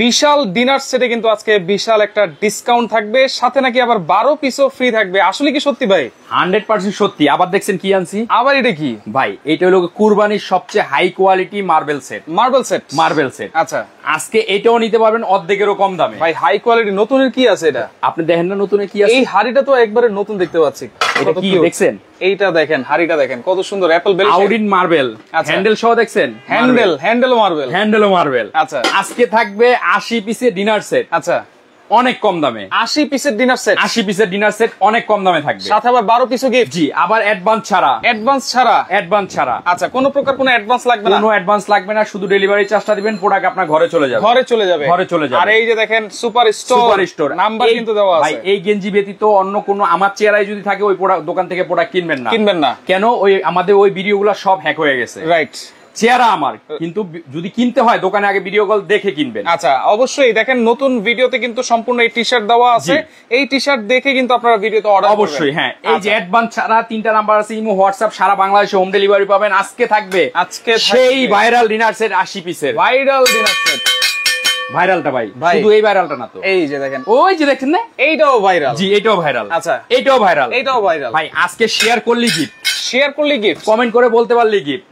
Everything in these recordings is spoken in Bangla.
বিশাল ডিনার সেটে কিন্তু আজকে বিশাল একটা ডিসকাউন্ট থাকবে, সাথে নাকি আবার 12 পিসও ফ্রি থাকবে। আসলে কি সত্যি ভাই? 100% সত্যি। আবার দেখছেন কি আনছি, আবার এটা কি ভাই? এটা হলো কুরবানির সবচেয়ে high quality marble set. Marble set. আচ্ছা, আজকে এটাও নিতে পারবেন অর্ধেকেরও কম দামে। ভাই হাই কোয়ালিটি। নতুনের কি আছে এটা? আপনি দেখেন না নতুনের কি আছে? এই হাড়িটা তো একবারে নতুন দেখতে পাচ্ছি। এটা কি দেখছেন? এইটা দেখেন, হাড়িটা দেখেন কত সুন্দর, অ্যাপল বেল আউডিন মার্বেল হ্যান্ডেল সহ দেখছেন। Handle marble. আচ্ছা, আজকে থাকবে 80 পিসের ডিনার সেট। আচ্ছা, অনেক কম দামে। 80 পিসের ডিনার সেট। 80 পিসের ডিনার সেট অনেক কম দামে থাকবে, সাথে আবার 12 পিসও গিফট। জি, আবার অ্যাডভান্স ছাড়া। আচ্ছা, কোনো প্রকার কোনো অ্যাডভান্স লাগবে না? কোনো অ্যাডভান্স লাগবে না, শুধু ডেলিভারি চার্জটা দিবেন, প্রোডাক্ট আপনার ঘরে চলে যাবে। আর এই যে দেখেন সুপার স্টোর নাম্বার কিন্তু দেওয়া আছে। ভাই এই গেঞ্জি ব্যতীত অন্য কোনো আমার চেহারায় যদি থাকে ওই দোকান থেকে প্রোডাক্ট কিনবেন না। কেন? ওই আমাদের ওই ভিডিওগুলো সব হ্যাক হয়ে গেছে। রাইট, চেহারা আমার, কিন্তু যদি কিনতে হয় দোকানে আগে ভিডিও কল দেখে কিনবেন। আচ্ছা, অবশ্যই দেখেন নতুন ভিডিওতে কিন্তু সম্পূর্ণ এই টি-শার্ট দেওয়া আছে। এই টি-শার্ট দেখে কিন্তু আপনারা ভিডিওতে অর্ডার করবেন। অবশ্যই, হ্যাঁ। এই যে অ্যাডভান্স ছাড়া 3টা নাম্বার আছে, ইমো, হোয়াটসঅ্যাপ, সারা বাংলাদেশে হোম ডেলিভারি পাবেন। আজকে থাকবে সেই ভাইরাল ডিনার সেট 80 পিসের। ভাইরালটা ভাই, শুধু এই ভাইরালটা না তো, এই যে দেখেন, ওই যে দেখেন না, এইটাও ভাইরাল। জি, এটাও ভাইরাল। আচ্ছা, এটাও ভাইরাল ভাই। আজকে শেয়ার করলি গিফট, কমেন্ট করে বলতে পারলে গিফট।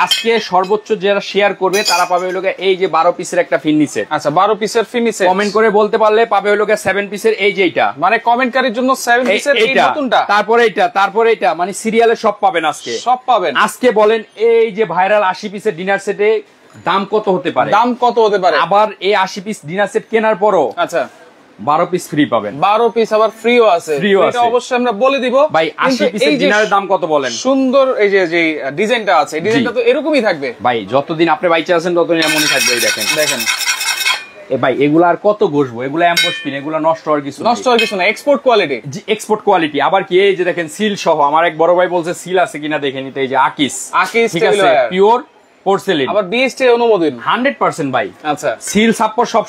আজকে সর্বোচ্চ যারা শেয়ার করবে তারা পাবে হলো এই যে 12 পিসের একটা ফিন্নি সেট। আচ্ছা, 12 পিসের ফিন্নি সেট। কমেন্ট করে বলতে পারলে পাবে হলো 7 পিসের এই যে এইটা, মানে কমেন্টকারীর জন্য 7 পিসের এই নতুনটা। তারপরে এটা মানে সিরিয়ালে সব পাবেন আজকে। আজকে বলেন এই যে ভাইরাল 80 পিসের ডিনার সেটে দাম কত হতে পারে? আবার এই 80 পিস ডিনার সেট কেনার পরও আচ্ছা 12 পিস ফ্রি পাবেন। 12 পিস আবার ফ্রিও আছে। এটা অবশ্যই আমরা বলে দিব। ভাই 80 পিসের ডিনারের দাম কত বলেন? সুন্দর এই যে ডিজাইনটা আছে, এই ডিজাইনটা তো এরকমই থাকবে। ভাই যতদিন আপনি বাইচে আছেন ততদিন এমনই থাকবে। এই দেখেন ভাই, এগুলা আর কত ঘষবো? এগুলা এমবস পিন, এগুলা নষ্ট হওয়ার কিছু না। Export quality. জি, এক্সপোর্ট কোয়ালিটি। আবার কি এই যে দেখেন সিল সহ। আমার এক বড় ভাই বলছে সিল আছে কিনা দেখে নিতে। এই যে আকিস ঠিক আছে, পিওর পোর্সেলিন, আবার বিএসটি অনুমোদন 100% ভাই। আচ্ছা, সিল সাপোর্ট সব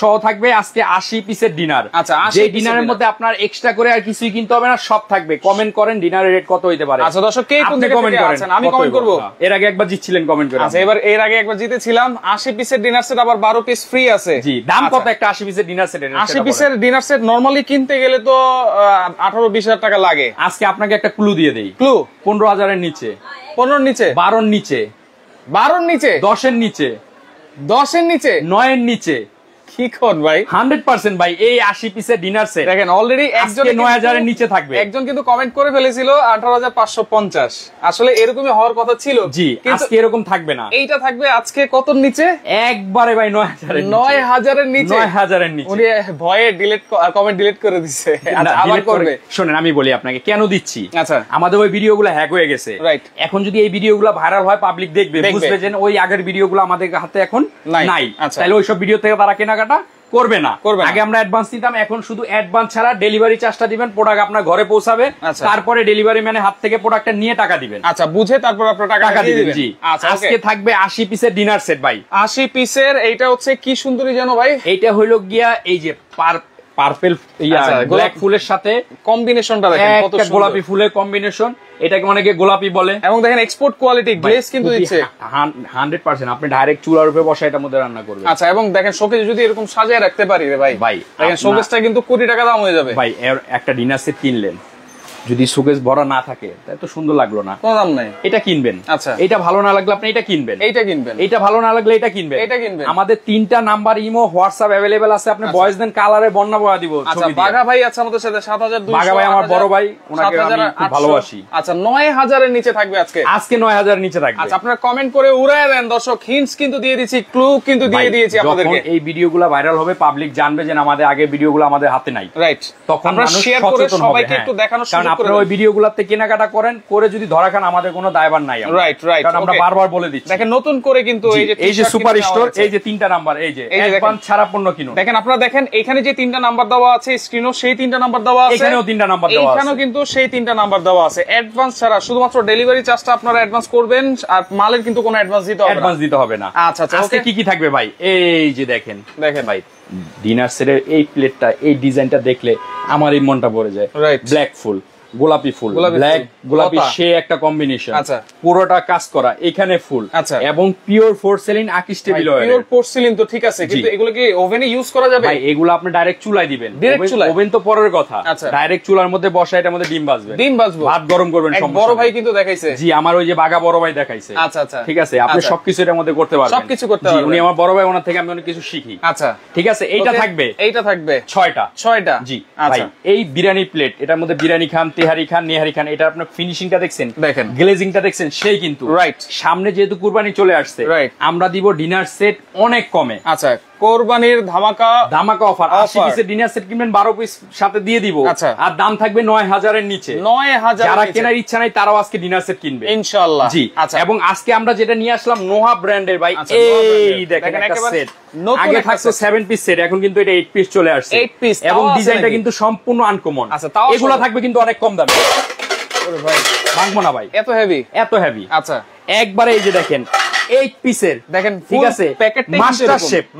সহ থাকবে আজকে 80 পিসের ডিনার। আচ্ছা, যে ডিনারের মধ্যে আপনার এক্সট্রা করে আর কিছুই কিনতে হবে না, সব থাকবে। কমেন্ট করেন ডিনারের রেট কত হইতে পারে। আচ্ছা দর্শক, কে কোন দিকে কমেন্ট করেন? আমি কমেন্ট করব। এর আগে একবার জিতছিলেন কমেন্ট করে। আচ্ছা, এর আগে একবার জিতেছিলাম। 80 পিসের ডিনার সেট, আবার 12 পিস ফ্রি আছে। জি, দাম কত একটা 80 পিসের ডিনার সেটের? 80 পিসের ডিনার সেট নরমালি কিনতে গেলে তো 18-20 হাজার টাকা লাগে। আজকে আপনাকে একটা ক্লু দিয়ে দেই। 15,000 এর নিচে, 15 এর নিচে, 12 এর নিচে, 12 এর নিচে, 10 এর নিচে, 10 এর নিচে, 9 এর নিচে। কি কোন ভাই? 100% ভাই। এই 80 পিসের ডিনার সেট দেখেন অলরেডি একজন 9,000 এর নিচে থাকবে। একজন কিন্তু কমেন্ট করে ফেলেছিল 18,550। আসলে এরকমই হওয়ার কথা ছিল। জি, আজকে এরকম থাকবে না। এইটা থাকবে আজকে কতর নিচে? একবারে ভাই 9,000 এর নিচে। 9,000 এর নিচে, 9,000 এর নিচে। উনি ভয়ে কমেন্ট ডিলিট করে দিয়েছে। আচ্ছা, আবার করবে। শুনেন, আমি বলি আপনাকে কেন দিচ্ছি। আচ্ছা, আমাদের ওই ভিডিওগুলো হ্যাক হয়ে গেছে। রাইট। এখন যদি এই ভিডিওগুলো ভাইরাল হয়, পাবলিক দেখবে, বুঝবে যে ওই আগের ভিডিওগুলো আমাদের হাতে এখন নাই। তাহলে ওইসব ভিডিও থেকে তারা কেনাকাটা করবে না। আগে আমরা অ্যাডভান্স দিতাম, এখন শুধু অ্যাডভান্স ছাড়া ডেলিভারি চার্জটা দিবেন, প্রোডাক্ট আপনার ঘরে পৌঁছাবে। তারপরে ডেলিভারি ম্যানের হাত থেকে প্রোডাক্টটা নিয়ে টাকা দিবেন। আচ্ছা, বুঝে তারপর আপনার টাকা দিবেন। জি, আজকে থাকবে 80 পিসের ডিনার সেট ভাই। 80 পিসের। এইটা হচ্ছে কি সুন্দরী জানো ভাই? এইটা হইলো গিয়া এই যে পার্পল ব্ল্যাক ফুলের সাথে কম্বিনেশনটা দেখেন কত সুন্দর, গোলাপি ফুলের কম্বিনেশন। এটাকে অনেকে গোলাপি বলে। এবং দেখেন এক্সপোর্ট কোয়ালিটি গ্লেজ কিন্তু দিচ্ছে 100%। আপনি ডাইরেক্ট চুলার উপরে বসে এটার মধ্যে রান্না করবেন। আচ্া, এবং দেখেন শোকেস যদি এরকম সাজিয়ে রাখতে পারি রে ভাই, দেখেন শোকেসটা কিন্তু কোটি টাকা দাম হয়ে যাবে ভাই। একটা ডিনার সেট কিনলেন, যদি শোকেস ভরা না থাকে তাহলে তো সুন্দর লাগলো না, কোনো দাম নাই। এটা কিনবেন। আচ্ছা, এটা ভালো না লাগলে আপনি এটা কিনবেন। এটা ভালো না লাগলে এটা কিনবেন। আমাদের 3টা নাম্বার ইমো, হোয়াটসঅ্যাপ अवेलेबल আছে। আপনি ভয়েস দেন, কালারে বর্ণনা বয়া দিব। আচ্ছা, বাঘা ভাই আছে আমাদের সাথে 7,200। বাঘা ভাই আমার বড় ভাই, ওনাকে আমি খুব ভালোবাসি। আচ্ছা, 9,000 এর নিচে থাকবে আজকে 9,000 এর নিচে থাকবে। আচ্ছা, আপনারা কমেন্ট করে উড়ায় দেন দর্শক। হিন্টস কিন্তু দিয়ে দিয়েছি, ক্লু কিন্তু দিয়ে দিয়েছি আপনাদেরকে। এই ভিডিওগুলো ভাইরাল হবে, পাবলিক জানবে যে আমাদের আগে ভিডিওগুলো আমাদের হাতে নাই। রাইট, তখন আমরা শেয়ার করে সবাইকে একটু দেখানোর সুযোগ করে দেব। আপনারা ওই ভিডিওগুলো কেনাকাটা করেন, করে যদি ধরা খান আমাদের কোনো দায়ভার নাই। রাইট, কারণ আমরা বারবার বলে দিচ্ছি। দেখেন নতুন করে কিন্তু এই যে সুপার স্টোর, এই যে 3টা নাম্বার, এই যে অ্যাডভান্স ছাড়া পণ্য কিনুন। দেখেন আপনারা দেখেন, এখানে যে 3টা নাম্বার দেওয়া আছে, স্ক্রিনও সেই 3টা নাম্বার দেওয়া আছে, এখানেও 3টা নাম্বার দেওয়া আছে, এখানেও কিন্তু সেই 3টা নাম্বার দেওয়া আছে। অ্যাডভান্স ছাড়া, শুধুমাত্র ডেলিভারি চার্জটা আপনারা অ্যাডভান্স করবেন, আর মালের কিন্তু কোনো অ্যাডভান্স দিতে হবে না। আচ্ছা, আজকে কি থাকবে ভাই? এই যে দেখেন ভাই, ডিনার সেটের এই প্লেটটা, এই ডিজাইনটা দেখলে আমার এই মনটা ভরে যায়। ব্ল্যাক ফুল গোলাপি ফুল, ব্ল্যাক গোলাপি সে একটা কম্বিনেশন। আচ্ছা, পুরোটা কাজ করা, এখানে ফুল। আচ্ছা, এবং পিওর পোর্সেলিন আকিস টেবিল অয়েল। পিওর পোর্সেলিন তো ঠিক আছে, কিন্তু এগুলো কি ওভেনে ইউজ করা যাবে? ভাই এগুলো আপনি ডাইরেক্ট চুলায় দিবেন। ওভেন তো পরের কথা, ডাইরেক্ট চুলার মধ্যে বসা, এটার মধ্যে ডিম ভাজবেন। ডিম ভাজবো, ভাত গরম করবেন। বড় ভাই কিন্তু দেখাইছে। জি, আমার ওই যে বাগা বড় ভাই দেখাইছে। আচ্ছা আচ্ছা, ঠিক আছে, আপনি সবকিছু এর মধ্যে করতে পারবেন। সবকিছু করতে পারবেন। উনি আমার বড় ভাই, ওনার থেকে আমি অনেক কিছু শিখি। আচ্ছা, ঠিক আছে, এইটা থাকবে, এইটা থাকবে 6টা। জি ভাই, এই বিরিয়ানি প্লেট, এটার মধ্যে বিরিয়ানি খান, তেহারি খান, নেহারি খান, এটা আপনার ফিনিশিংটা দেখছেন, দেখেন গ্লেজিংটা দেখছেন, সেই কিন্তু রাইট। সামনে যেহেতু কুরবানি চলে আসছে, আমরা দিব ডিনার সেট অনেক কমে। আচ্ছা, কোরবানির ধামাকা অফার। 80 পিসের ডিনার সেট কিনবেন, 12 পিস সাথে দিয়ে দিব। আর দাম থাকবে 9000 এর নিচে। 9000। যারা কেনার ইচ্ছা নাই তারাও আজকে ডিনার সেট কিনবে ইনশাআল্লাহ। জি, এবং আজকে আমরা যেটা নিয়ে আসলাম নোহা ব্র্যান্ডের ভাই, এই দেখেন একটা সেট। আগে থাকতো 7 পিস সেট, এখন কিন্তু এটা 8 পিস চলে আসছে। 8 পিস, এবং ডিজাইনটা কিন্তু সম্পূর্ণ আনকমন। এগুলো থাকবে কিন্তু অনেক কম দামে। ওরে ভাই, ভাঙবো না ভাই, এত হেভি, এত হেভি। আচ্ছা, একবারে এই যে দেখেন 8 পিসের, দেখেন ঠিক আছে,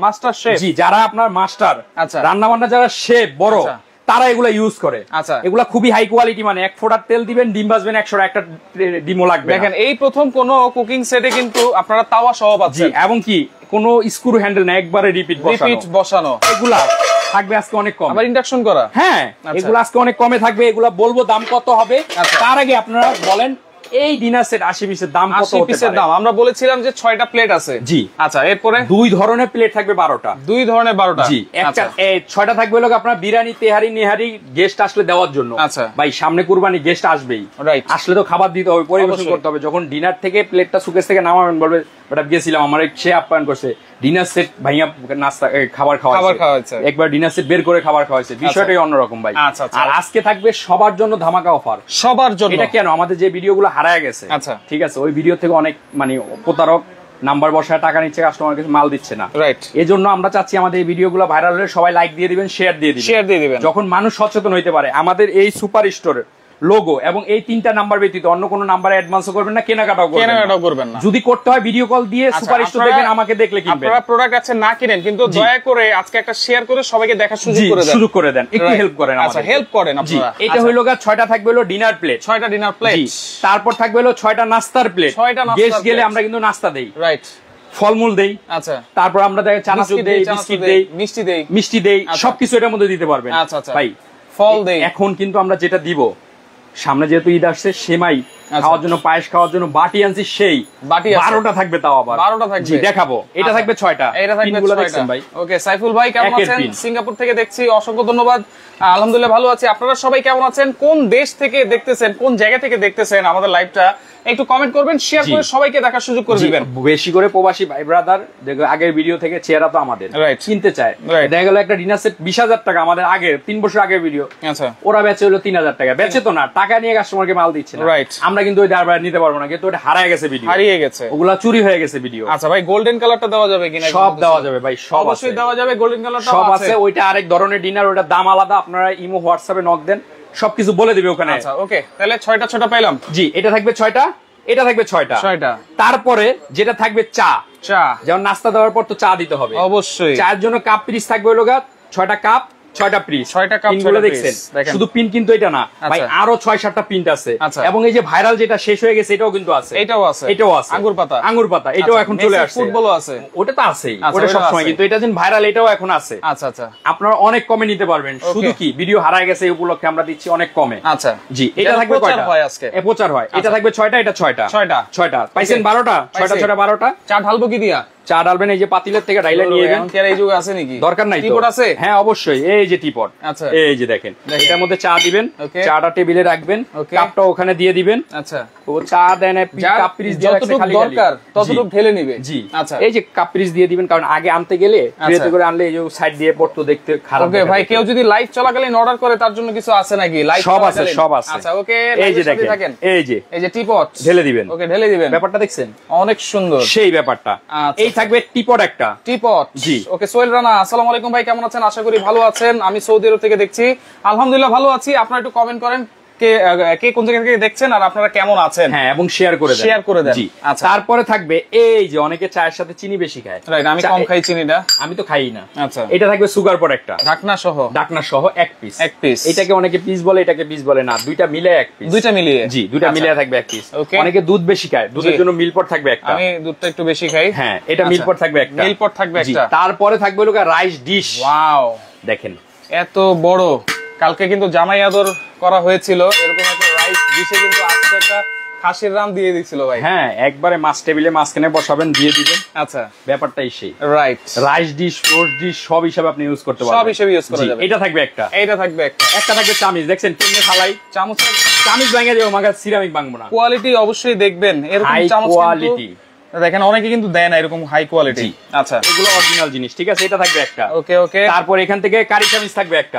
মাস্টার শেফ। জি, যারা আপনার মাস্টার, আচ্ছা, রান্না বান্না যারা শেফ বড়, তারা এগুলা ইউজ করে। আচ্ছা, এগুলা খুবই হাই কোয়ালিটি, মানে 1 ফোঁটার তেল দিবেন, ডিম ভাজবেন 100 একটা ডিমও লাগবে। দেখেন এই প্রথম কোন কুকিং সেটে কিন্তু আপনারা তাওয়া সহ পাচ্ছেন, এবং কি কোনো স্ক্রু হ্যান্ডেল না, একবারে রিপিট বসানো। এগুলা থাকবে আজকে অনেক কম, আবার ইন্ডাকশন করা। হ্যাঁ, এগুলা আজকে অনেক কমে থাকবে। এগুলা বলবো দাম কত হবে, তার আগে আপনারা বলেন এই ডিনার সেট 80 পিসের দাম কত হতে পারে? 80 পিসের দাম আমরা বলেছিলাম যে 6টা প্লেট আছে। জি, আচ্ছা, এরপরে 2 ধরনের প্লেট থাকবে, 12টা। 2 ধরনের 12টা। জি, একটা 6টা থাকবে হলো আপনার বিরিয়ানি, তেহারি, নেহারি গেস্ট আসলে দেওয়ার জন্য। আচ্ছা ভাই, সামনে কুরবানি, গেস্ট আসবেই, রাইট। আসলে তো খাবার দিতে হবে, পরিবেশন করতে হবে। যখন ডিনার থেকে প্লেটটা সুকেস থেকে নামাবেন, বলবে ওটা গেছিলাম, আমার সে আপ্যায়ন করছে, ডিনার সেট ভাইয়া নাস্তা খাবার খাওয়াচ্ছে, একবার ডিনার সেট বের করে খাবার খাওয়াচ্ছে, বিষয়টাই অন্যরকম ভাই। আর আজকে থাকবে সবার জন্য ধামাকা অফার, সবার জন্য। এটা কেন, আমাদের যে ভিডিওগুলো হারায় গেছে, আচ্ছা ঠিক আছে, ওই ভিডিও থেকে অনেক মানে প্রতারক নাম্বার বসায় টাকা নিচ্ছে, কাস্টমার কাছে মাল দিচ্ছে না, রাইট। এজন্য আমরা চাচ্ছি আমাদের এই ভিডিওগুলো ভাইরাল হলে সবাই লাইক দিয়ে দিবেন, শেয়ার দিয়ে দিবেন। যখন মানুষ সচেতন হইতে পারে, আমাদের এই সুপার স্টোর লোগো এবং এই 3টা নাম্বার ব্যতীত অন্য কোনো নাম্বারে অ্যাডভান্সও করবেন না, কেনাকাটাও করবেন না। যদি করতে হয় ভিডিও কল দিয়ে সুপার স্টোর দেখবেন, আমাকে দেখলে কিনবেন। আপনারা প্রোডাক্ট আছে না কিনেন, কিন্তু দয়া করে আজকে একটা শেয়ার করে সবাইকে দেখার সুযোগ করে দেন, একটু হেল্প করেন। আচ্ছা, হেল্প করেন আপনারা। এটা হইলো 6টা থাকবে হলো ডিনার প্লেট, 6টা ডিনার প্লেট। তারপর থাকবে হলো 6টা নাস্তার প্লেট, 6টা নাস্তার। গেস্ট গেলে আমরা কিন্তু নাস্তা দেই, রাইট, ফলমূল দেই। আচ্ছা, তারপর আমরা চানাচুর দেই, বিস্কিট দেই, মিষ্টি দেই, সবকিছু এটার মধ্যে দিতে পারবেন। আচ্ছা ভাই, ফল দেই। এখন কিন্তু আমরা যেটা দিব, সামনে যেহেতু ঈদ আসছে, সেমাই খাওয়ার জন্য, পায়েস খাওয়ার জন্য বাটি আনছি, সেই বাটি 12টা থাকবে, তাও আবার 12টা থাকবে। জি, দেখাবো। এটা থাকবে 6টা, এটা থাকবে 6টা ভাই। ওকে, সাইফুল ভাই কেমন আছেন? সিঙ্গাপুর থেকে দেখছি, অসংখ্য ধন্যবাদ। আলহামদুলিল্লাহ ভালো আছি। আপনারা সবাই কেমন আছেন? কোন দেশ থেকে দেখতেছেন, কোন জায়গা থেকে দেখতেছেন আমাদের লাইভটা, একটু কমেন্ট করবেন, শেয়ার করে সবাইকে দেখার সুযোগ করে দিবেন। বেশি করে প্রবাসী ভাই ব্রাদার, আগের ভিডিও থেকে চেহারা তো আমাদের কিনতে চায়, দেখা গেল একটা ডিনার সেট 20,000 টাকা, আমাদের আগে 3 বছর আগের ভিডিও। আচ্ছা, ওরা বেচে হলো 3000 টাকা, বেচে তো না, টাকা নিয়ে কাস্টমারকে মাল দিচ্ছে না, রাইট। আমরা কিন্তু ওই দাঁড় নিতে পারবো না, কিন্তু ওটা হারিয়ে গেছে ভিডিও, হারিয়ে গেছে, ওগুলা চুরি হয়ে গেছে ভিডিও। আচ্ছা ভাই, গোল্ডেন কালারটা দেওয়া যাবে কিনা? সব দেওয়া যাবে ভাই, সব অবশ্যই দেওয়া যাবে। গোল্ডেন কালারটা সব আছে, ওইটা আরেক ধরনের ডিনার, ওইটা দাম আলাদা। আপনারা ইমো হোয়াটসঅ্যাপে নক দেন, সবকিছু বলে দিবে ওখানে। আচ্ছা ওকে, তাহলে 6টা পাইলাম। জি, এটা থাকবে 6টা, এটা থাকবে 6টা। তারপরে যেটা থাকবে চা, যেমন নাস্তা দেওয়ার পর তো চা দিতে হবে অবশ্যই। চায়ের জন্য কাপ পিস থাকবে হলো 6টা কাপ, 6টা পিস, 6টা কাপ। পিনগুলো দেখছেন, শুধু পিন কিন্তু এটা না ভাই, আরো 6-7টা পিন আছে। এবং এই যে ভাইরাল যেটা শেষ হয়ে গেছে, এটাও কিন্তু আছে, এটাও আছে। আঙ্গুর পাতা এটাও এখন চলে আসছে, ফুটবলও আছে, ওটা তো আছেই, ওটা সব সময়। কিন্তু এটা যেন ভাইরাল, এটাও এখন আছে। আচ্ছা, আপনারা অনেক কমে নিতে পারবেন। শুধু কি ভিডিও হারায় গেছে এই উপলক্ষে আমরা দিচ্ছি অনেক কমে। আচ্ছা জি, এটা থাকবে কয়টা হয় আজকে? প্রচার হয়, এটা থাকবে 6টা, এটা 6টা পাইছেন। 12টা, 6টা 12টা। চা ঢালবো কি দিয়া? চা ডালবেন এই যে পাতিলের থেকে ডাইলে নিয়ে যাবেন। এই যুগে আছে নাকি? দরকার নাই, টিপট আছে? হ্যাঁ অবশ্যই, এই যে টিপট। আচ্ছা, এই যে দেখেন, এটার মধ্যে চা দিবেন, চাটা টেবিলে রাখবেন, কাপটা ওখানে দিয়ে দিবেন। আচ্ছা, ও চা দেন, কাপ পিস যতটুকু দরকার ততটুকু ঢেলে নেবে। জি, আচ্ছা, এই যে কাপ পিস দিয়ে দিবেন, কারণ আগে আনতে গেলে ট্রেতে করে আনলে এই যে সাইড দিয়ে পড়তো, দেখতে খারাপ। ওকে ভাই, কেউ যদি লাইভ চলাকালীন অর্ডার করে তার জন্য কিছু আছে নাকি? লাইভ সব আছে, সব আছে। আচ্ছা ওকে, এই যে দেখেন, এই যে টিপট ঢেলে দিবেন। ওকে, ঢেলে দিবেন। ব্যাপারটা দেখছেন অনেক সুন্দর, সেই ব্যাপারটা। এই থাকবে টিপট একটা, টিপট। জি ওকে, সোহেল রানা আসসালামু আলাইকুম ভাই, কেমন আছেন? আশা করি ভালো আছেন। আমি সৌদি আরব থেকে দেখছি, আলহামদুলিল্লাহ ভালো আছি। আপনারা একটু কমেন্ট করেন কে কে কোন জায়গা থেকে দেখছেন আর আপনারা কেমন আছেন, হ্যাঁ, এবং শেয়ার করে দেন। আচ্ছা, তারপরে থাকবে এই যে অনেকে চায়ের সাথে চিনি বেশি খায়, রাইট, আমি কম খাই চিনিটা, আমি তো খাই না। আচ্ছা, এটা থাকবে সুগার প্রোডাক্টটা, ঢাকনা সহ এক পিস। এটাকে অনেকে পিস বলে, এটাকে পিস বলে না, দুইটা মিলে এক পিস, দুইটা মিলিয়ে, জি, দুইটা মিলিয়ে থাকবে এক পিস। অনেকে দুধ বেশি খায়, দুধের জন্য মিল্ক থাকবে একটা, আমি দুধটা একটু বেশি খাই, হ্যাঁ, এটা মিল্ক থাকবে একটা, মিল্ক থাকবে একটা। তারপরে থাকবে লোকা রাইস ডিশ। ওয়াও, দেখেন এত বড়, কালকে কিন্তু জামাই আদর করা হয়েছিল, এরকম একটা রাইস ডিশে কিন্তু আজকে একটা খাসির রান দিয়ে দিছিল ভাই। হ্যাঁ, একবারে মাছ টেবিলে মাঝখানে বসাবেন, দিয়ে দিবেন। আচ্ছা, ব্যাপারটাই সেই, right, rice dish, roast dish সব হিসাবে আপনি ইউজ করতে পারবেন, সব হিসাবে ইউজ করা যাবে। এটা থাকবে একটা, একটা থাকবে চামিচ। দেখছেন কেমনে ফালাই, চামিচ ভাঙে যাবে, মাগা সিরামিক ভাঙবো না। কোয়ালিটি অবশ্যই দেখবেন, এরকম চামচ কোয়ালিটি দেখেন, অনেকে কিন্তু দেয় না এরকম হাই কোয়ালিটি। আচ্ছা, এগুলো অরিজিনাল জিনিস, ঠিক আছে, এটা থাকবে একটা। ওকে, তারপর এখান থেকে কারি চামিচ থাকবে একটা,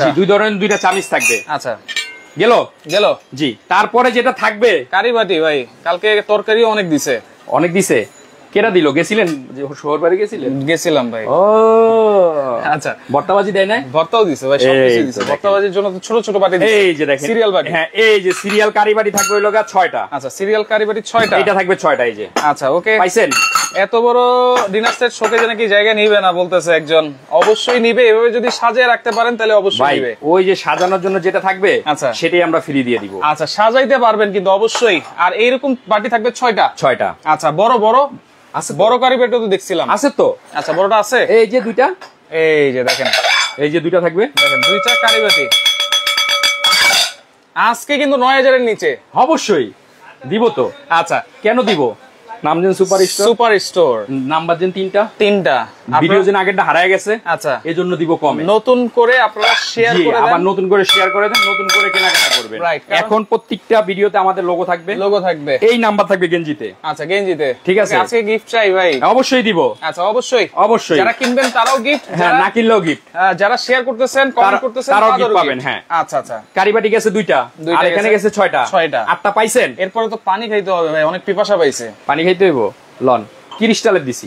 জি, দুই ধরনের দুইটা চামিচ থাকবে। আচ্ছা, গেল, জি। তারপরে যেটা থাকবে কারি বাটি ভাই, কালকে তরকারি অনেক দিছে। কেরা দিল? গেছিলেন শহর বাড়ি গেছিলাম ভাই। ও আচ্ছা, ভর্তাবাজি দেয় না? ভর্তাও দিছে ভাই, সবকিছু দিছে। ভর্তাবাজির জন্য তো ছোট ছোট বাটি দিছে। এই যে দেখেন সিরিয়াল বাটি, হ্যাঁ, এই যে সিরিয়াল কারি বাটি থাকবে হলো 6টা। আচ্ছা, সিরিয়াল কারি বাটি 6টা, এটা থাকবে 6টা। এই যে, আচ্ছা, ওকে, পাইছেন? এত বড় ডিনার সেট শোকেজে নাকি জায়গা নিবে না বলতেছে একজন। অবশ্যই নিবে, এভাবে যদি সাজিয়ে রাখতে পারেন তাহলে অবশ্যই নিবে। ওই যে সাজানোর জন্য যেটা থাকবে, আচ্ছা, সেটাই আমরা ফ্রি দিয়ে দিব। আচ্ছা, সাজাইতে পারবেন কিন্তু অবশ্যই। আর এইরকম বাটি থাকবে 6টা। আচ্ছা, বড় আছে, বড় কারি বাটি তো দেখছিলাম, আছে তো। আচ্ছা, বড়টা আছে, এই যে দুইটা, এই যে দেখেন, এই যে দুইটা থাকবে, দেখেন, দুইটা কারি বাটি। আজকে কিন্তু 9000 এর নিচে অবশ্যই দিব তো। আচ্ছা, কেন দিব? নাম দেন সুপার স্টোর, নাম্বার দেন তিনটা। ভিডিও যেন আগেরটা হারায় গেছে, আচ্ছা, এজন্য দিব কমে। নতুন করে আপনারা শেয়ার করে দেন, আবার নতুন করে শেয়ার করে দেন, নতুন করে কেনাকাটা করবেন। এখন প্রত্যেকটা ভিডিওতে আমাদের লোগো থাকবে, এই নাম্বার থাকবে গেঞ্জিতে। আচ্ছা, গেঞ্জিতে, ঠিক আছে। আজকে গিফট চাই ভাই, অবশ্যই দিব। আচ্ছা, অবশ্যই যারা কিনবেন তারাও গিফট, হ্যাঁ, না কিনলেও গিফট। যারা শেয়ার করতেছেন, কমেন্ট করতেছেন, তারাও গিফট পাবেন। হ্যাঁ, আচ্ছা, কারিবাটি গেছে 2টা, আর এখানে গেছে 6টা। 8টা পাইছেন। এরপরে তো পানি খাইতে হবে ভাই, অনেক পিপাসা পাইছে। পানি খাইতে হইব। লন ক্রিস্টালের দিছি,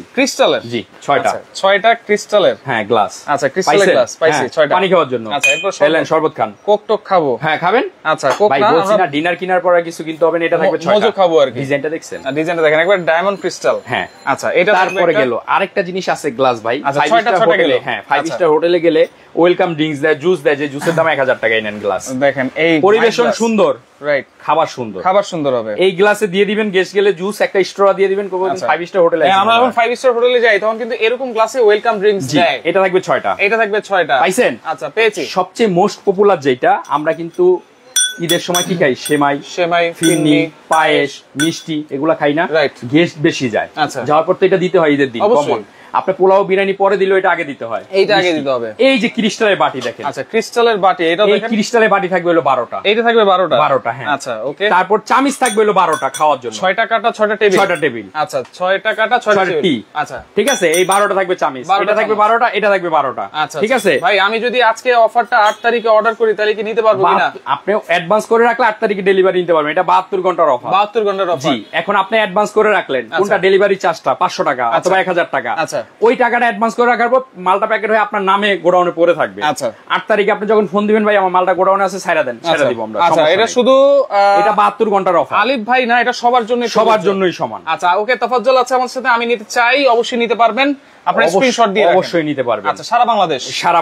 জি, 6টা ক্রিস্টালের, হ্যাঁ, গ্লাস। আচ্ছা, ক্রিস্টালের গ্লাস পাইছি 6টা, পানি খাওয়ার জন্য। আচ্ছা, এরপর শরবত খান, কোক টোক খাবো, হ্যাঁ, খাবেন। আচ্ছা, কোক না, আমরা ডিনার কিনার পরে কিছু কিনতে হবে না, এটা থাকবে 6টা, মজো খাবো আর কি। ডিজাইনটা দেখছেন? ডিজাইনটা দেখেন, একবার ডায়মন্ড ক্রিস্টাল। হ্যাঁ, আচ্ছা, এটা তারপরে গেল আরেকটা জিনিস আছে, গ্লাস ভাই। 5 স্টার হোটেলে, হ্যাঁ, 5 স্টার হোটেলে গেলে ওয়েলকাম ড্রিঙ্কস দেয়, জুস দেয়, যে জুসের দাম 1000 টাকায় নেন গ্লাস। দেখেন, এই পরিবেশন সুন্দর, রাইট, খাবার সুন্দর হবে। এই গ্লাসে দিয়ে দিবেন, গেস্ট গেলে জুস একটা স্ট্র দিয়ে দিবেন, 5 স্টার হোটেলে। আমরা যখন 5 স্টার হোটেলে যাই তখন কিন্তু এরকম গ্লাসে ওয়েলকাম ড্রিঙ্কস দেয়। এটা থাকবে 6টা, পাইছেন? আচ্ছা, পেয়েছি। সবচেয়ে মোস্ট পপুলার যেটা আমরা কিন্তু ঈদের সময় কি খাই, সেমাই, ফিরনি, পায়েস, মিষ্টি, এগুলা খাই না, রাইট। গেস্ট বেশি যায়, যাওয়ার পর তো এটা দিতে হয় ঈদের দিন, কমন। আপনি পোলাও বিরিয়ানি পরে দিলে এটা আগে দিতে হয়, এইটা আগে দিতে হবে। এই যে ক্রিস্টালের বাটি দেখেন, আচ্ছা, ক্রিস্টালের বাটি, এটা দেখেন, ক্রিস্টালের বাটি থাকবে হলো 12টা, এইটা থাকবে 12টা, হ্যাঁ। আচ্ছা, ওকে। তারপর চামিচ থাকবে হলো 12টা খাওয়ার জন্য, 6টা কাটা 6টা টেবিল, আচ্ছা, 6টা কাটা 6টা টি, আচ্ছা, ঠিক আছে। এই 12টা থাকবে চামিচ, এটা থাকবে 12টা, এটা থাকবে 12টা, আচ্ছা, ঠিক আছে ভাই। আমি যদি আজকে অফারটা 8 তারিখে অর্ডার করি তাহলে কি নিতে পারবো কিনা? আপনি অ্যাডভান্স করে রাখলে 8 তারিখে ডেলিভারি নিতে পারবেন, এটা 72 ঘন্টার অফার, 72 ঘন্টার অফার, জি। এখন আপনি অ্যাডভান্স করে রাখলেন, কোনটা ডেলিভারি চার্জটা 500 টাকা অথবা 1000 টাকা, আচ্ছা, ওই টাকাটা অ্যাডভান্স করে রাখার পর মালটা প্যাকেট হয়ে আপনার নামে গোডাউনে পড়ে থাকবে। আচ্ছা, 8 তারিখে আপনি যখন ফোন দিবেন, ভাই আমার মালটা গোডাউনে আছে, ছাইরা দেন, ছেড়ে দিব আমরা। আচ্ছা, এটা শুধু এটা 72 ঘন্টার অফার, আলিফ ভাই না, এটা সবার জন্যই সমান। আচ্ছা, ওকে, তাফাজ্জল আছে আমার সাথে, আমি নিতে চাই, অবশ্যই নিতে পারবেন, আপনার স্ক্রিনশট দিয়ে অবশ্যই নিতে পারবেন। আচ্ছা, সারা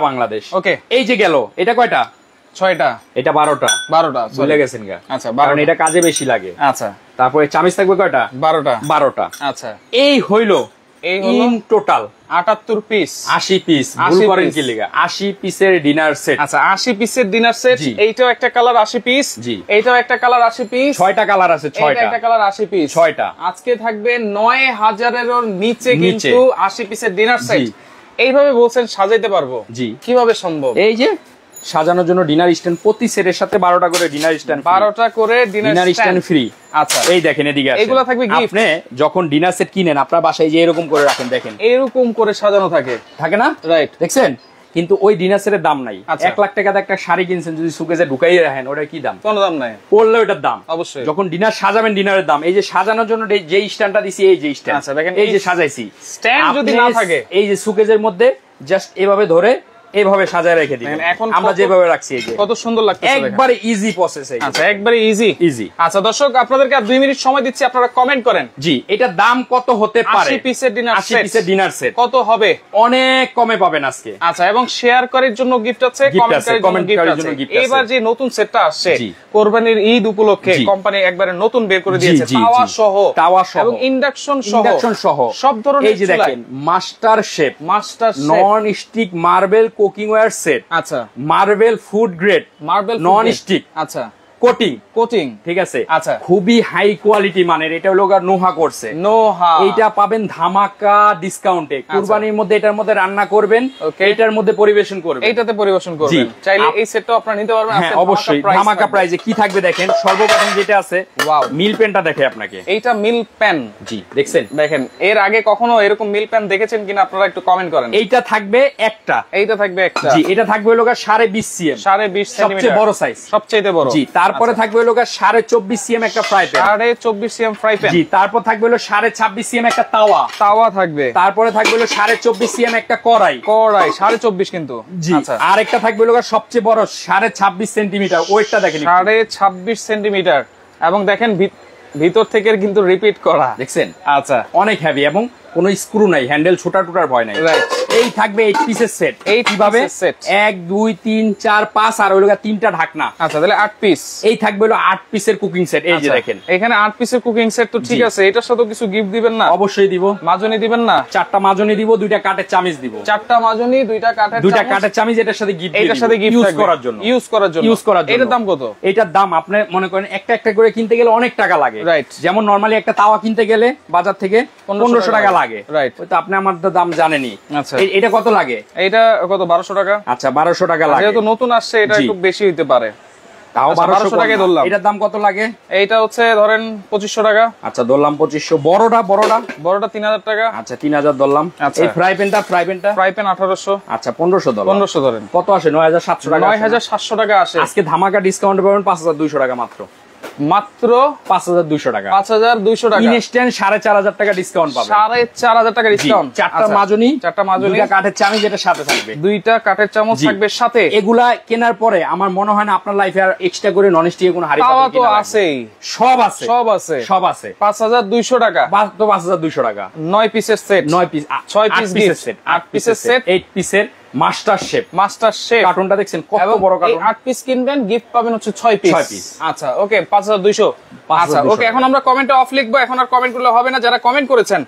বাংলাদেশ, ওকে। এই যে গেল, এটা কয়টা? 6টা, এটা 12টা, ভুলে গেছেন গা। আচ্ছা, কারণ এটা কাজে বেশি লাগে। আচ্ছা, তারপরে চামিচ থাকবে কয়টা? 12টা, আচ্ছা। এই হইলো ইন টোটাল 78 পিস, 80 পিস, ভুল করেন কি লিগা, 80 পিসের ডিনার সেট। আচ্ছা, 80 পিসের ডিনার সেট, এইটাও একটা কালার 80 পিস, জি, এইটাও একটা কালার 80 পিস, 6টা কালার আছে, 6টা, একটা কালার 80 পিস, 6টা। আজকে থাকবে 9000 এর নিচে কিন্তু 80 পিসের ডিনার সেট। এইভাবে বলছেন সাজাইতে পারবো, জি, কিভাবে সম্ভব? এই যে সাজানোর জন্য ডিনার স্ট্যান্ড, প্রতি সেটের সাথে 12টা করে ডিনার স্ট্যান্ড, 12টা করে ডিনার স্ট্যান্ড ফ্রি। আচ্ছা, এই দেখেন, এদিকে আসেন, এগুলো থাকবে গিফট। আপনি যখন ডিনার সেট কিনেন আপনার বাসায় যে এরকম করে রাখেন, দেখেন এরকম করে সাজানো থাকে না, রাইট, দেখছেন? কিন্তু ওই ডিনার সেটের দাম নাই। 1 লাখ টাকাতে একটা শাড়ি কিনছেন, যদি সুকেজে ঢুকাই রাখেন, ওটার কি দাম? কোনো দাম নাই, পড়লে ওটার দাম অবশ্যই। যখন ডিনার সাজাবেন, ডিনারের দাম। এই যে সাজানোর জন্য যে স্ট্যান্ডটা দিছি, এই যে স্ট্যান্ড, আচ্ছা, দেখেন, এই যে সাজাইছি স্ট্যান্ড, যদি না থাকে এই যে সুকেজের মধ্যে জাস্ট এভাবে ধরে এইভাবে সাজায় রেখে দিবেন। এখন আমরা যেভাবে রাখছি এই যে কত সুন্দর লাগতেছে, একবারে ইজি প্রসেস। আচ্ছা একবারে ইজি। আচ্ছা দর্শক আপনাদেরকে আর 2 মিনিট সময় দিচ্ছি, আপনারা কমেন্ট করেন। জি, এটা দাম কত হতে পারে? 80 পিসের ডিনার সেট। 80 পিসের ডিনার সেট কত হবে? অনেক কমে পাবেন আজকে। আচ্ছা, এবং শেয়ার করার জন্য গিফট আছে, কমেন্ট করার জন্য গিফট আছে। এবার যে নতুন সেটটা আসছে কোরবানির ঈদ উপলক্ষে কোম্পানি একবারে নতুন বের করে দিয়েছে, তাওয়া সহ এবং ইন্ডাকশন সহ সব ধরনের। এই যে দেখেন master chef non stick marble cooking ওয়্যার সেট। Set, marble food grade, marble non stick. আচ্ছা, কোটিং ঠিক আছে। আচ্ছা, খুবই হাই কোয়ালিটি মানের। এটা হলো নোহা করছে, এইটা পাবেন ধামাকা ডিসকাউন্টে। কুরবানির মধ্যে এটার মধ্যে রান্না করবেন, এটার মধ্যে পরিবেশন করবেন, এইটাতে পরিবেশন করবেন। চাইলে এই সেটটাও আপনারা নিতে পারবেন। হ্যাঁ অবশ্যই, ধামাকা প্রাইসে কি থাকবে দেখেন। সর্বপ্রথম যেটা আছে, ওয়াও, মিল প্যানটা দেখে আপনাকে। এইটা মিল প্যান, জি দেখছেন, দেখেন এর আগে কখনো এরকম মিল প্যান দেখেছেন কিনা আপনারা একটু কমেন্ট করেন। এইটা থাকবে একটা, এইটা থাকবে একটা। জি, এটা থাকবে হলো 20.5 সিএম, 20.5 সেমি, সবচেয়ে বড় সাইজ, সবচেয়ে বড়। জি, তারপরে থাকবে হলো 24.5 সিএম একটা fry pan, 24.5 cm fry pan. জি, তারপর থাকবে হলো 26.5 সিএম একটা তাওয়া থাকবে। তারপরে থাকবে হলো 24.5 সিএম একটা কড়াই 24.5 কিন্তু। জি, আর একটা থাকবে হলো সবচেয়ে বড় 26.5 সেন্টিমিটার, ওয়েটটা দেখেন 26.5 সেন্টিমিটার। এবং দেখেন ভিতর থেকে কিন্তু রিপিট করা, দেখছেন। আচ্ছা, অনেক হেভি এবং কোনো স্ক্রু নাই, হ্যান্ডেল ছোটা টুটার ভয় নাই। এই থাকবে 8 পিসের সেট। এই কিভাবে 1 2 3 4 5 আর ওইগুলো 3টা ঢাকনা। আচ্ছা, তাহলে 8 পিস। এই থাকবে হলো 8 পিসের কুকিং সেট। এই যে দেখেন এখানে 8 পিসের কুকিং সেট। তো ঠিক আছে, এটার সাথে কিছু গিফট দিবেন না? অবশ্যই দিব। মাজনি দিবেন না? 4টা মাজনি দিব, 2টা কাঠের চামিচ দিব। 4টা মাজনি, 2টা কাঠের চামিচ এটার সাথে গিফট, এটার সাথে গিফট ইউজ করার জন্য। এটার দাম কত? এটার দাম আপনি মনে করেন একটা একটা করে কিনতে গেলে অনেক টাকা লাগে। রাইট, যেমন নরমালি একটা তাওয়া কিনতে গেলে বাজার থেকে 1500 টাকা লাগে। রাইট, ওই তো আপনি আমার দাম জানেনই। আচ্ছা, এটা কত লাগে? এটা কত? 1200 টাকা। আচ্ছা, 1200 টাকা লাগে। যেহেতু নতুন আসছে এটা একটু বেশি হইতে পারে, তাও 1200 টাকায় ধরলাম। এটার দাম কত লাগে? এইটা হচ্ছে ধরেন 2500 টাকা। আচ্ছা, ধরলাম 2500। বড়টা 3000 টাকা। আচ্ছা, 3000 ধরলাম। এই ফ্রাই প্যান 1800। আচ্ছা, 1500 ধরলাম। 1500 ধরেন। কত আসে? 9700 টাকা। 9700 টাকা আসে। আজকে ধামাকা ডিসকাউন্ট পাবেন 5200 টাকা মাত্র। 5200 টাকা। 5200 টাকা। ইনস্ট্যান্ট 4500 টাকা ডিসকাউন্ট পাবেন। 4500 টাকা ডিসকাউন্ট। 4টা মাজনি, 2টা কাঠের চামচ যেটা সাথে থাকবে, 2টা কাঠের চামচ থাকবে সাথে। এগুলা কেনার পরে আমার মনে হয় না আপনার লাইফে আর এক্সট্রা করে নন স্টিকের কোনো হাড়ি পাবেন কিনা। আছেই, সব আছে। 5200 টাকা। 5200 টাকা। 9 পিসের সেট, 9 পিস, 6 পিস গিফট, 8 পিসের সেট, 8 পিসের মাস্টার শেফ। কার্টুনটা দেখছেন কত বড় কার্টুন। 8 পিস কিনবেন, গিফট পাবেন হচ্ছে 6 পিস। আচ্ছা, ওকে, 5200। আচ্ছা, ওকে, এখন আমরা কমেন্টে অফ লিখবো। এখন আর কমেন্ট গুলো হবে না। যারা কমেন্ট করেছেন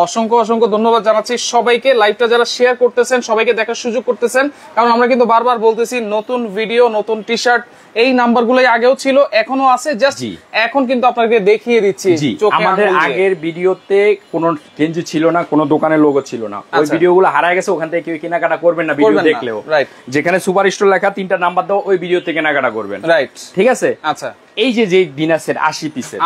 অসংখ্য ধন্যবাদ জানাচ্ছি সবাইকে। লাইভটা যারা শেয়ার করতেছেন সবাইকে দেখার সুযোগ করতেছেন, কারণ আমরা কিন্তু বারবার বলতেছি নতুন ভিডিও, নতুন টি শার্ট, এই নাম্বারগুলোই আগেও ছিল, এখনো আছে, জাস্ট এখন কিন্তু আপনাকে দেখিয়ে দিচ্ছি। আমাদের আগের ভিডিওতে কোনো গেঞ্জি ছিল না, কোনো দোকানের লোগো ছিল না। ওই ভিডিওগুলো হারায় গেছে, ওখান থেকে কেউ কেনাকাটা করবেন না ভিডিও দেখলেও। রাইট, যেখানে সুপার স্টোর লেখা 3টা নাম্বার দাও, ওই ভিডিওতে কেনাকাটা করবেন। রাইট, ঠিক আছে। আচ্ছা, এই যে ডিনার সেট 80 পিসের।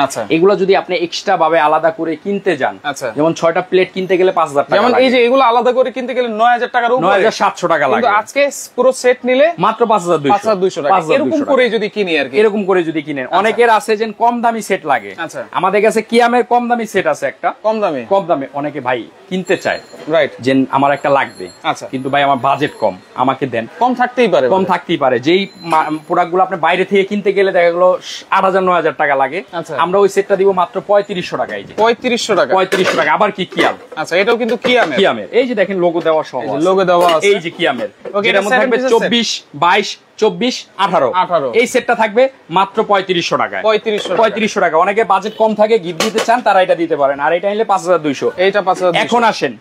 আচ্ছা, এগুলো যদি আপনি এক্সট্রা ভাবে আলাদা করে কিনতে যান, যেমন 6টা প্লেট কিনতে গেলে 5000 টাকা, যেমন এই যে এগুলো আলাদা করে কিনতে গেলে 9000 টাকার উপরে, 9700 টাকা লাগে। কিন্তু আজকে পুরো সেট নিলে মাত্র 5200 টাকা। এরকম করে যদি কিনি আর কি, এরকম করে যদি কিনেন। অনেকের আছে যে কম দামি সেট লাগে। আচ্ছা, আমাদের কাছে কিয়ামের কম দামি সেট আছে একটা, কম দামে অনেকে ভাই কিনতে চায়। রাইট, যে আমার একটা লাগবে। আচ্ছা, কিন্তু ভাই আমার বাজেট কম, আমাকে দেন। কম থাকতেই পারে। যেই প্রোডাক্টগুলো আপনি বাইরে থেকে কিনতে গেলে দেখা গেল 8000-9000 টাকা লাগে। আমরা ওই সেটটা দিব মাত্র 3500 টাকা। এই যে 3500 টাকা। আবার কি কিয়াম। আচ্ছা, এটাও কিন্তু কিয়ামের। এই যে দেখেন লোগো দেওয়া সহ, লোগো দেওয়া আছে। এই যে কিয়ামের, এটার মধ্যে থাকবে 24, 22, 24, 18। এই সেটটা থাকবে মাত্র 3500 টাকায়। 3500 টাকা। অনেকে বাজেট কম থাকে, গিফট দিতে চান, তারা এটা দিতে পারেন। আর এটা নিলে 5200। এইটা 5200। এখন আসেন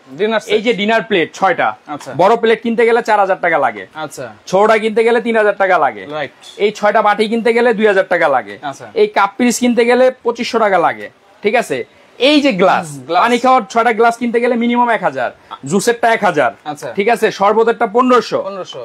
এই যে ডিনার প্লেট 6টা। আচ্ছা, বড় প্লেট কিনতে গেলে 4000 টাকা লাগে। আচ্ছা, ছোটটা কিনতে গেলে 3000 টাকা লাগে। রাইট, এই 6টা বাটি কিনতে গেলে 2000 টাকা লাগে। আচ্ছা, এই কাপ পিস কিনতে গেলে 2500 টাকা লাগে। ঠিক আছে। এই যে গ্লাস, পানি খাওয়ার 6টা গ্লাস কিনতে গেলে মিনিমাম 1000, জুসেরটা 1000। আচ্ছা, ঠিক আছে। শরবতেরটা 1500।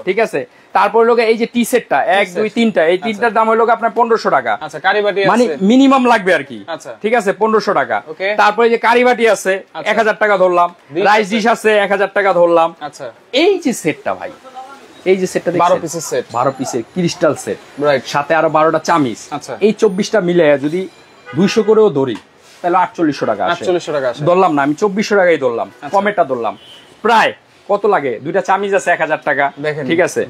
ঠিক আছে। তারপর লোক এই যে টি সেটটা 1 2 3টা, এই তিনটার দাম হলো আপনার 1500 টাকা। আচ্ছা, কারিবাটি আছে, মানে মিনিমাম লাগবে আর কি। আচ্ছা, ঠিক আছে, 1500 টাকা। তারপরে যে কারিবাটি আছে 1000 টাকা ধরলাম, রাইস ডিশ আছে 1000 টাকা ধরলাম। আচ্ছা, এই যে সেটটা ভাই, এই যে সেটটা 12 পিসের সেট, 12 পিসের ক্রিস্টাল সেট। রাইট, সাথে আরো 12টা চামিচ। আচ্ছা, এই 24টা মিলে যদি 200 করেও ধরি তাহলে 4800 টাকা আসে। 4800 টাকা আসে। ধরলাম না, আমি 2400 টাকাই ধরলাম, কমেটা ধরলাম। প্রায় কত লাগে? দুইটা চামিজ আছে 1000 টাকা, ঠিক আছে,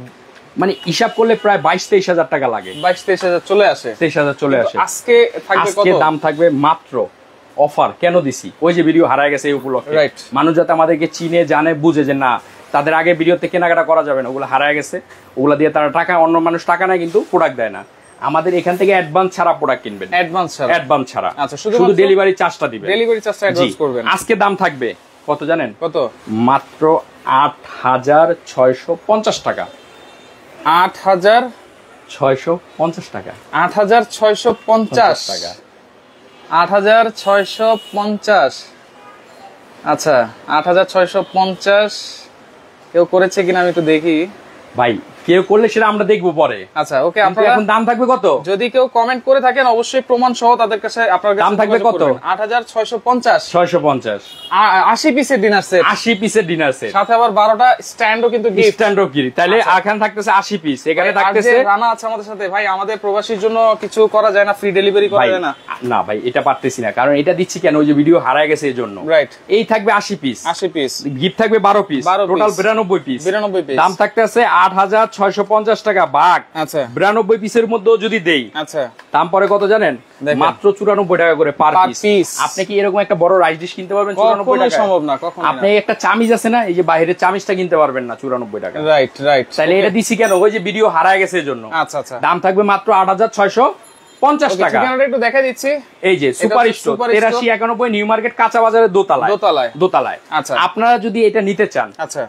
মানে হিসাব করলে প্রায় 22-23 টাকা লাগে। 22-23 চলে আসে, 23 চলে আসে। আজকে থাকবে কত? আজকে দাম থাকবে মাত্র অফার কেন দিছি, ওই যে ভিডিও হারায় গেছে এই উপলক্ষে, মানুষ যাতে আমাদেরকে চিনে জানে বুঝে যে না তাদের আগে ভিডিওতে কেনাকাটা করা যাবে না, ওগুলো হারায় গেছে, ওগুলা দিয়ে তারা টাকা, অন্য মানুষ টাকা নেয় কিন্তু প্রোডাক্ট দেয় না। আমাদের এখান থেকে অ্যাডভান্স ছাড়া প্রোডাক্ট কিনবেন, অ্যাডভান্স ছাড়া, আচ্ছা শুধু ডেলিভারি চার্জটা দিবেন, ডেলিভারি চার্জটা অ্যাডভান্স করবেন। আজকে দাম থাকবে কত জানেন? কত? মাত্র 8650 টাকা। 8650 টাকা। 8650 টাকা। 8650, আচ্ছা 8650 কেউ করেছে কিনা আমি একটু দেখি ভাই, কেউ করলে সেটা আমরা দেখবো পরে। আচ্ছা ওকে, আপনারা এখন দাম থাকবে কত? যদি কেউ কমেন্ট করে থাকেন অবশ্যই প্রমাণ সহ তাদের কাছে আপনার দাম থাকবে কত? 8650 80 পিসের ডিনার সেট, 80 পিসের ডিনার সেট, সাথে আবার 12টা স্ট্যান্ডও কিন্তু গিফট, স্ট্যান্ডও কি, তাহলে এখানে থাকতেছে 80 পিস, এখানে থাকতেছে রানা আছে আমাদের সাথে। ভাই আমাদের প্রবাসীর জন্য কিছু করা যায় না? ফ্রি ডেলিভারি করা যায় না? না ভাই, এটা পারতেছি না, কারণ এটা দিচ্ছি কেন, ওই যে ভিডিও হারায় গেছে এর জন্য। রাইট, এই থাকবে 80 পিস, 80 পিস, গিফট থাকবে 12 পিস, টোটাল 92 পিস, 92 পিস, দাম থাকতেছে 8650 টাকা ভাগ। আচ্ছা 92 পিসের মধ্যেও যদি দেই, আচ্ছা দাম পরে কত জানেন? মাত্র 94 টাকা করে পার পিস। আপনি কি এরকম একটা বড় রাইস ডিশ কিনতে পারবেন 94 টাকা? সম্ভব না, কখনো। আপনি একটা চামিজ আছে না, এই যে বাইরের চামিজটা কিনতে পারবেন না 94 টাকা। রাইট রাইট, তাহলে এটা দিছি কেন? ওই যে ভিডিও হারায় গেছে এর জন্য। আচ্ছা আচ্ছা, দাম থাকবে মাত্র 8650 টাকা। ঠিকানাটা একটু দেখাই দিচ্ছি, এই যে সুপার স্টোর 8391 নিউ মার্কেট কাঁচা বাজারের দোতলায়। আচ্ছা, আপনারা যদি এটা নিতে চান, আচ্ছা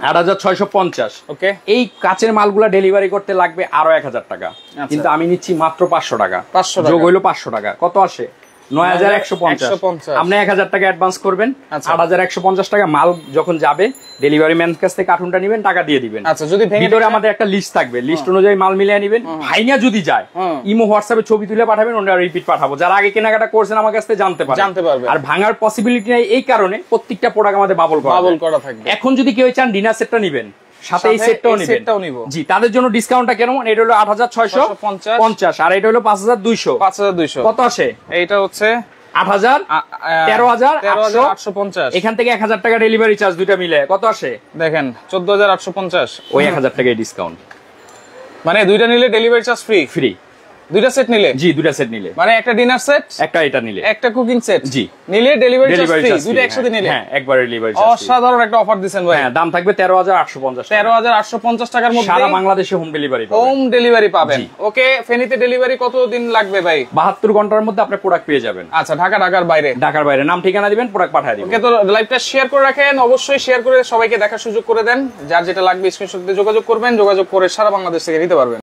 8650, ওকে, এই কাচের মালগুলা ডেলিভারি করতে লাগবে আরো 1000 টাকা, কিন্তু আমি নিচ্ছি মাত্র 500 টাকা, যোগ হইলো 500 টাকা, কত আসে? 9150। আপনি 1000 টাকা অ্যাডভান্স করবেন, 8150 টাকা মাল যখন যাবে ডেলিভারি ম্যান কাছ থেকে কার্টুনটা নেবেন, টাকা দিয়ে দিবেন। আচ্ছা, যদি ভিতরে আমাদের একটা লিস্ট থাকবে, লিস্ট অনুযায়ী মাল মিলিয়ে নেবেন। ভাইনা যদি যায়, ইমো হোয়াটসঅ্যাপে ছবি তুলে পাঠাবেন, ওটা রিপিট পাঠাবো, যারা আগে কেনাকাটা করছেন আমার কাছ থেকে জানতে পারবে। আর ভাঙার পসিবিলিটি নাই, এই কারণে প্রত্যেকটা প্রোডাক্ট আমাদের বাবল করা থাকবে। এখন যদি কেউ চান ডিনার সেটটা নেবেন, সাথে এই সেটটাও নিব, জি, তাদের জন্য ডিসকাউন্টটা কেমন? এটা হলো 8650, আর এটা হলো 5200। কত আসে? এইটা হচ্ছে 13,850। এখান থেকে 1000 টাকা ডেলিভারি চার্জ, দুইটা মিলে কত আসে দেখেন? 14,850। ওই 1000 টাকায় ডিসকাউন্ট, মানে দুইটা নিলে ডেলিভারি চার্জ ফ্রি। দুইটা সেট নিলে, জি, দুইটা সেট নিলে, মানে একটা ডিনার সেট, একটা এটা নিলে, একটা কুকিং সেট, জি, নিলে ডেলিভারি চার্জ ফ্রি, দুইটা একসাথে নিলে, হ্যাঁ, একবার ডেলিভারি চার্জ। অসাধারণ একটা অফার দিবেন ভাই। হ্যাঁ, দাম থাকবে 13,850। 13,850 টাকার মধ্যে সারা বাংলাদেশে হোম ডেলিভারি পাবেন। ওকে, ফেনীতে ডেলিভারি কতদিন লাগবে ভাই? 72 ঘন্টার মধ্যে আপনি প্রোডাক্ট পেয়ে যাবেন। আচ্ছা, ঢাকার বাইরে নাম ঠিকানা দিবেন, প্রোডাক্ট পাঠিয়ে দিবেন। ওকে, তো লাইভটা শেয়ার করে রাখেন, অবশ্যই শেয়ার করে সবাইকে দেখার সুযোগ করে দেন। যার যেটা লাগবে স্ক্রিনশট দিয়ে যোগাযোগ করবেন, যোগাযোগ করে সারা বাংলাদেশ থেকে নিতে পারবেন।